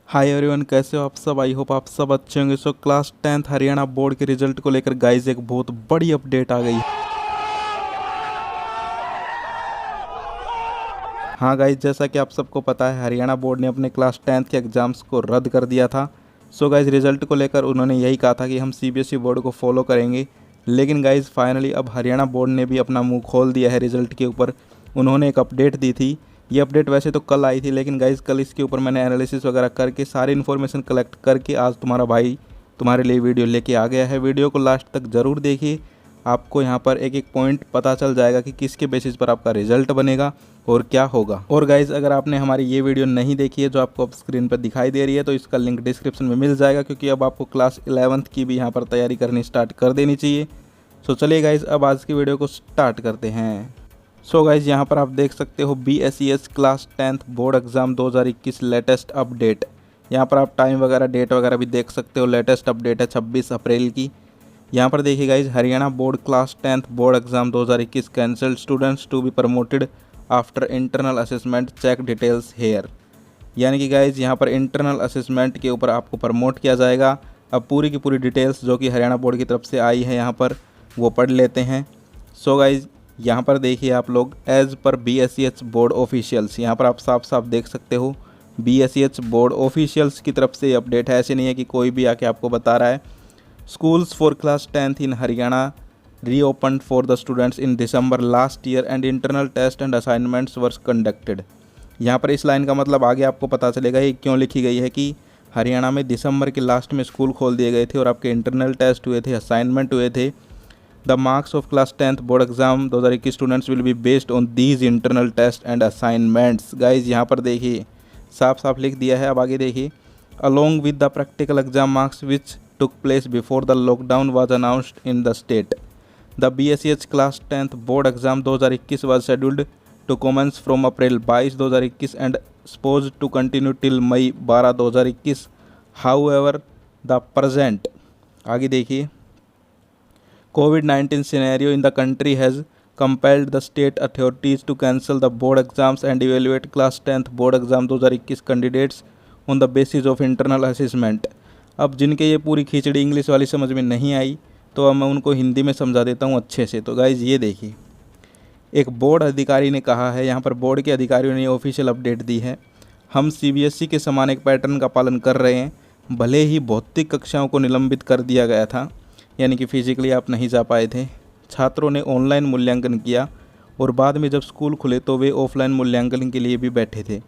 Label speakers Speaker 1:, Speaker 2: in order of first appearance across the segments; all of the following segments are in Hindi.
Speaker 1: हाय एवरीवन, कैसे हो आप सब। आई होप आप सब अच्छे होंगे। So class 10th Haryana board के रिजल्ट को लेकर गाइस एक बहुत बड़ी अपडेट आ गई है। हाँ गाइस, जैसा कि आप सबको पता है हरियाणा बोर्ड ने अपने क्लास 10th के एग्ज़ाम्स को रद्द कर दिया था। सो गाइस रिज़ल्ट को लेकर उन्होंने यही कहा था कि हम सीबीएसई बोर्ड को फॉलो करेंगे। लेकिन गाइस फाइनली अब हरियाणा बोर्ड ने भी अपना मुंह खोल दिया है रिज़ल्ट के ऊपर। उन्होंने एक अपडेट दी थी। ये अपडेट वैसे तो कल आई थी, लेकिन गाइस कल इसके ऊपर मैंने एनालिसिस वगैरह करके सारी इन्फॉर्मेशन कलेक्ट करके आज तुम्हारा भाई तुम्हारे लिए वीडियो लेके आ गया है। वीडियो को लास्ट तक ज़रूर देखिए, आपको यहाँ पर एक एक पॉइंट पता चल जाएगा कि किसके बेसिस पर आपका रिजल्ट बनेगा और क्या होगा। और गाइज़ अगर आपने हमारी ये वीडियो नहीं देखी है जो आपको अब स्क्रीन पर दिखाई दे रही है, तो इसका लिंक डिस्क्रिप्शन में मिल जाएगा, क्योंकि अब आपको क्लास 11th की भी यहाँ पर तैयारी करनी स्टार्ट कर देनी चाहिए। सो चलिए गाइज़ अब आज की वीडियो को स्टार्ट करते हैं। सो गाइज़ यहाँ पर आप देख सकते हो BSES class 10th board exam 2021 latest update. यहाँ पर आप टाइम वगैरह डेट वगैरह भी देख सकते हो। लेटेस्ट अपडेट है 26 अप्रैल की। यहाँ पर देखिए guys, Haryana board class 10th board exam 2021 cancelled, students to be promoted after internal assessment, check details here. यानी कि गाइज यहाँ पर इंटरनल असेसमेंट के ऊपर आपको प्रमोट किया जाएगा। अब पूरी की पूरी डिटेल्स जो कि हरियाणा बोर्ड की तरफ से आई है यहाँ पर वो पढ़ लेते हैं। सो गाइज यहाँ पर देखिए आप लोग, as per BSES board officials, यहाँ पर आप साफ साफ देख सकते हो BSES बोर्ड ऑफिशियल्स की तरफ से अपडेट है। ऐसे नहीं है कि कोई भी आके आपको बता रहा है। Schools for class 10th in Haryana reopened for the students in December last year and internal test and assignments were conducted। यहाँ पर इस लाइन का मतलब आगे आपको पता चलेगा ये क्यों लिखी गई है कि हरियाणा में दिसंबर के लास्ट में स्कूल खोल दिए गए थे और आपके इंटरनल टेस्ट हुए थे, असाइनमेंट हुए थे। The marks of class 10th board exam 2021 students will be based on these internal test and assignments. Guys यहाँ पर देखिए साफ साफ लिख दिया है। अब आगे देखिए, along with the practical exam marks which took place before the lockdown was announced in the state. The BSES class 10th board exam 2021 was scheduled to commence from April 22, 2021 and supposed to continue till May 12, 2021. However, the present, आगे देखिए, COVID-19 scenario in the country has compelled the state authorities to cancel the board exams and evaluate class 10th board exam 2021 candidates on the basis of internal assessment. अब जिनके ये पूरी खिचड़ी इंग्लिश वाली समझ में नहीं आई तो अब मैं उनको हिंदी में समझा देता हूँ अच्छे से। तो गाइज़ ये देखिए, एक बोर्ड अधिकारी ने कहा है, यहाँ पर बोर्ड के अधिकारियों ने ऑफिशियल अपडेट दी है, हम CBSE के समान एक पैटर्न का पालन कर रहे हैं। भले ही भौतिक कक्षाओं को निलंबित कर दिया गया था, यानी कि फिजिकली आप नहीं जा पाए थे, छात्रों ने ऑनलाइन मूल्यांकन किया और बाद में जब स्कूल खुले तो वे ऑफलाइन मूल्यांकन के लिए भी बैठे थे।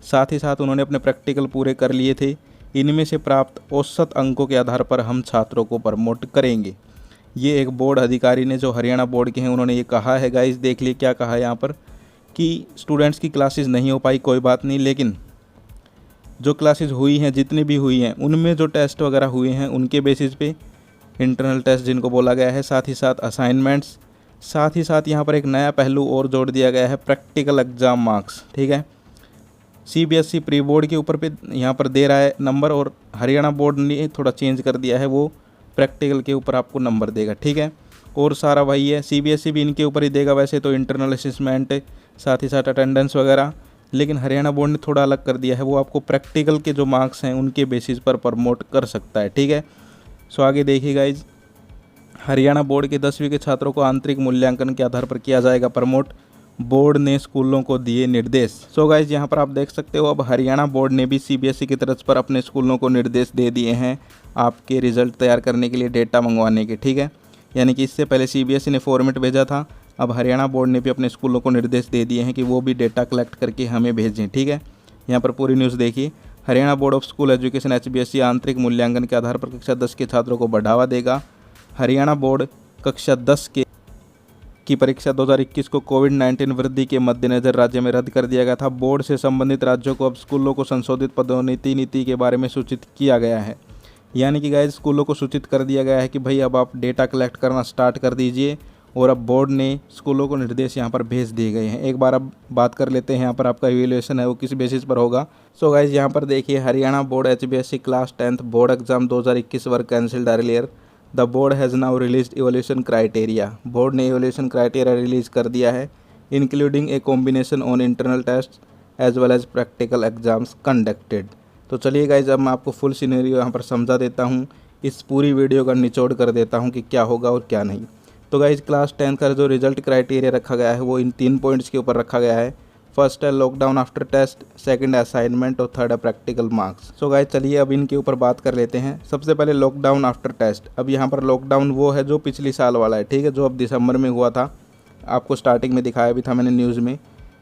Speaker 1: साथ ही साथ उन्होंने अपने प्रैक्टिकल पूरे कर लिए थे। इनमें से प्राप्त औसत अंकों के आधार पर हम छात्रों को प्रमोट करेंगे। ये एक बोर्ड अधिकारी ने जो हरियाणा बोर्ड के हैं उन्होंने ये कहा है। गाइस देख लिए क्या कहा है यहाँ पर कि स्टूडेंट्स की क्लासेस नहीं हो पाई, कोई बात नहीं, लेकिन जो क्लासेस हुई हैं, जितनी भी हुई हैं, उनमें जो टेस्ट वगैरह हुए हैं उनके बेसिस पे इंटरनल टेस्ट जिनको बोला गया है, साथ ही साथ असाइनमेंट्स, साथ ही साथ यहाँ पर एक नया पहलू और जोड़ दिया गया है, प्रैक्टिकल एग्ज़ाम मार्क्स। ठीक है, CBSE प्री बोर्ड के ऊपर पे यहाँ पर दे रहा है नंबर और हरियाणा बोर्ड ने थोड़ा चेंज कर दिया है, वो प्रैक्टिकल के ऊपर आपको नंबर देगा। ठीक है, और सारा वही है, CBSE भी इनके ऊपर ही देगा वैसे तो, इंटरनल असेसमेंट साथ ही साथ अटेंडेंस वगैरह, लेकिन हरियाणा बोर्ड ने थोड़ा अलग कर दिया है, वो आपको प्रैक्टिकल के जो मार्क्स हैं उनके बेसिस पर प्रमोट कर सकता है। ठीक है, सो आगे देखिए गाइज, हरियाणा बोर्ड के 10वीं के छात्रों को आंतरिक मूल्यांकन के आधार पर किया जाएगा प्रमोट, बोर्ड ने स्कूलों को दिए निर्देश। सो गाइज यहाँ पर आप देख सकते हो, अब हरियाणा बोर्ड ने भी CBSE की तरफ पर अपने स्कूलों को निर्देश दे दिए हैं आपके रिजल्ट तैयार करने के लिए, डेटा मंगवाने के। ठीक है, यानी कि इससे पहले CBSE ने फॉर्मेट भेजा था, अब हरियाणा बोर्ड ने भी अपने स्कूलों को निर्देश दे दिए हैं कि वो भी डेटा कलेक्ट करके हमें भेजें। ठीक है, यहाँ पर पूरी न्यूज़ देखिए, Haryana board of school education HBSE आंतरिक मूल्यांकन के आधार पर कक्षा 10 के छात्रों को बढ़ावा देगा। हरियाणा बोर्ड कक्षा 10 की परीक्षा 2021 को कोविड-19 वृद्धि के मद्देनज़र राज्य में रद्द कर दिया गया था। बोर्ड से संबंधित राज्यों को अब स्कूलों को संशोधित पदोन्नति नीति के बारे में सूचित किया गया है। यानी कि गाइस स्कूलों को सूचित कर दिया गया है कि भाई अब आप डेटा कलेक्ट करना स्टार्ट कर दीजिए, और अब बोर्ड ने स्कूलों को निर्देश यहाँ पर भेज दिए गए हैं। एक बार अब बात कर लेते हैं यहाँ पर आपका इवैल्यूएशन है वो किस बेसिस पर होगा। सो गाइस यहाँ पर देखिए, Haryana board HBSE class 10th board exam 2021 were cancelled earlier, the board has now released evolution criteria. Board ने इवोल्यूशन क्राइटेरिया रिलीज़ कर दिया है, including a combination on internal test as well as practical exams conducted. तो चलिए गाइज, अब मैं आपको फुल सिनेरियो यहाँ पर समझा देता हूँ, इस पूरी वीडियो का निचोड़ कर देता हूँ कि क्या होगा और क्या नहीं। तो गाइज, क्लास 10 का जो रिजल्ट क्राइटेरिया रखा गया है वो इन 3 पॉइंट्स के ऊपर रखा गया है। फर्स्ट है लॉकडाउन आफ्टर टेस्ट, सेकंड है असाइनमेंट और थर्ड है प्रैक्टिकल मार्क्स। सो गाइज, चलिए अब इनके ऊपर बात कर लेते हैं। सबसे पहले लॉकडाउन आफ्टर टेस्ट। अब यहाँ पर लॉकडाउन वो है जो पिछली साल वाला है, ठीक है, जो अब दिसंबर में हुआ था, आपको स्टार्टिंग में दिखाया भी था मैंने न्यूज़ में।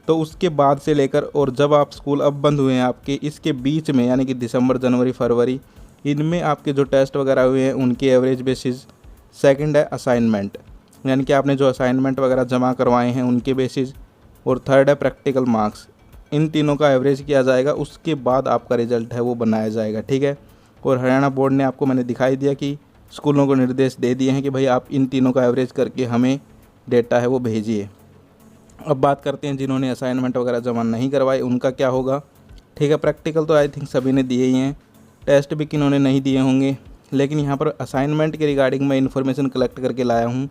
Speaker 1: तो उसके बाद से लेकर और जब आप स्कूल अब बंद हुए हैं आपके, इसके बीच में यानी कि दिसंबर, जनवरी, फरवरी, इनमें आपके जो टेस्ट वगैरह हुए हैं उनके एवरेज बेसिस। सेकंड है असाइनमेंट, यानी कि आपने जो असाइनमेंट वगैरह जमा करवाए हैं उनके बेसिस। और थर्ड है प्रैक्टिकल मार्क्स। इन तीनों का एवरेज किया जाएगा, उसके बाद आपका रिजल्ट है वो बनाया जाएगा, ठीक है। और हरियाणा बोर्ड ने आपको मैंने दिखाई दिया कि स्कूलों को निर्देश दे दिए हैं कि भाई आप इन तीनों का एवरेज करके हमें डेटा है वो भेजिए। अब बात करते हैं जिन्होंने असाइनमेंट वगैरह जमा नहीं करवाए उनका क्या होगा, ठीक है। प्रैक्टिकल तो आई थिंक सभी ने दिए ही हैं, टेस्ट भी किन्होंने नहीं दिए होंगे। लेकिन यहाँ पर असाइनमेंट के रिगार्डिंग मैं इन्फॉर्मेशन कलेक्ट करके लाया हूँ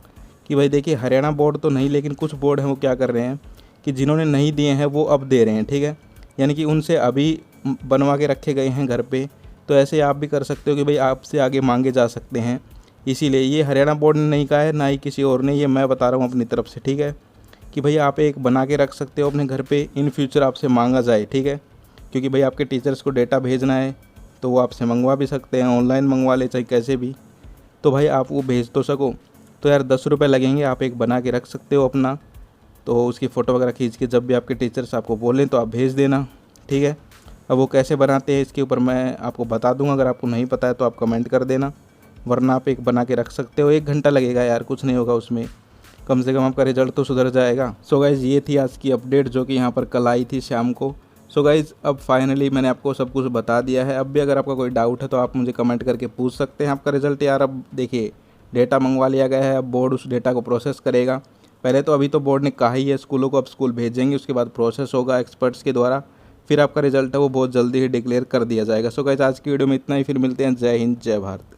Speaker 1: कि भाई देखिए, हरियाणा बोर्ड तो नहीं, लेकिन कुछ बोर्ड हैं वो क्या कर रहे हैं कि जिन्होंने नहीं दिए हैं वो अब दे रहे हैं, ठीक है। यानी कि उनसे अभी बनवा के रखे गए हैं घर पे। तो ऐसे आप भी कर सकते हो कि भाई आपसे आगे मांगे जा सकते हैं। इसीलिए ये हरियाणा बोर्ड ने नहीं कहा है, ना ही किसी और ने, ये मैं बता रहा हूँ अपनी तरफ से, ठीक है, कि भाई आप एक बना के रख सकते हो अपने घर पे, इन फ्यूचर आपसे मांगा जाए, ठीक है। क्योंकि भाई आपके टीचर्स को डेटा भेजना है तो वो आपसे मंगवा भी सकते हैं, ऑनलाइन मंगवा ले चाहे कैसे भी, तो भाई आप वो भेज तो सको। तो यार 10 रुपये लगेंगे, आप एक बना के रख सकते हो अपना। तो उसकी फ़ोटो वगैरह खींच के जब भी आपके टीचर्स आपको बोलें तो आप भेज देना, ठीक है। अब वो कैसे बनाते हैं इसके ऊपर मैं आपको बता दूंगा, अगर आपको नहीं पता है तो आप कमेंट कर देना, वरना आप एक बना के रख सकते हो। 1 घंटा लगेगा यार, कुछ नहीं होगा उसमें, कम से कम आपका रिजल्ट तो सुधर जाएगा। सो गाइज़, ये थी आज की अपडेट जो कि यहाँ पर कल आई थी शाम को। सो गाइज़, अब फाइनली मैंने आपको सब कुछ बता दिया है। अब भी अगर आपका कोई डाउट है तो आप मुझे कमेंट करके पूछ सकते हैं आपका रिजल्ट। यार अब देखिए, डेटा मंगवा लिया गया है, अब बोर्ड उस डेटा को प्रोसेस करेगा। पहले तो अभी तो बोर्ड ने कहा ही है स्कूलों को, अब स्कूल भेजेंगे, उसके बाद प्रोसेस होगा एक्सपर्ट्स के द्वारा, फिर आपका रिजल्ट है वो बहुत जल्दी ही डिक्लेयर कर दिया जाएगा। सो गाइज़, आज की वीडियो में इतना ही, फिर मिलते हैं। जय हिंद, जय भारत।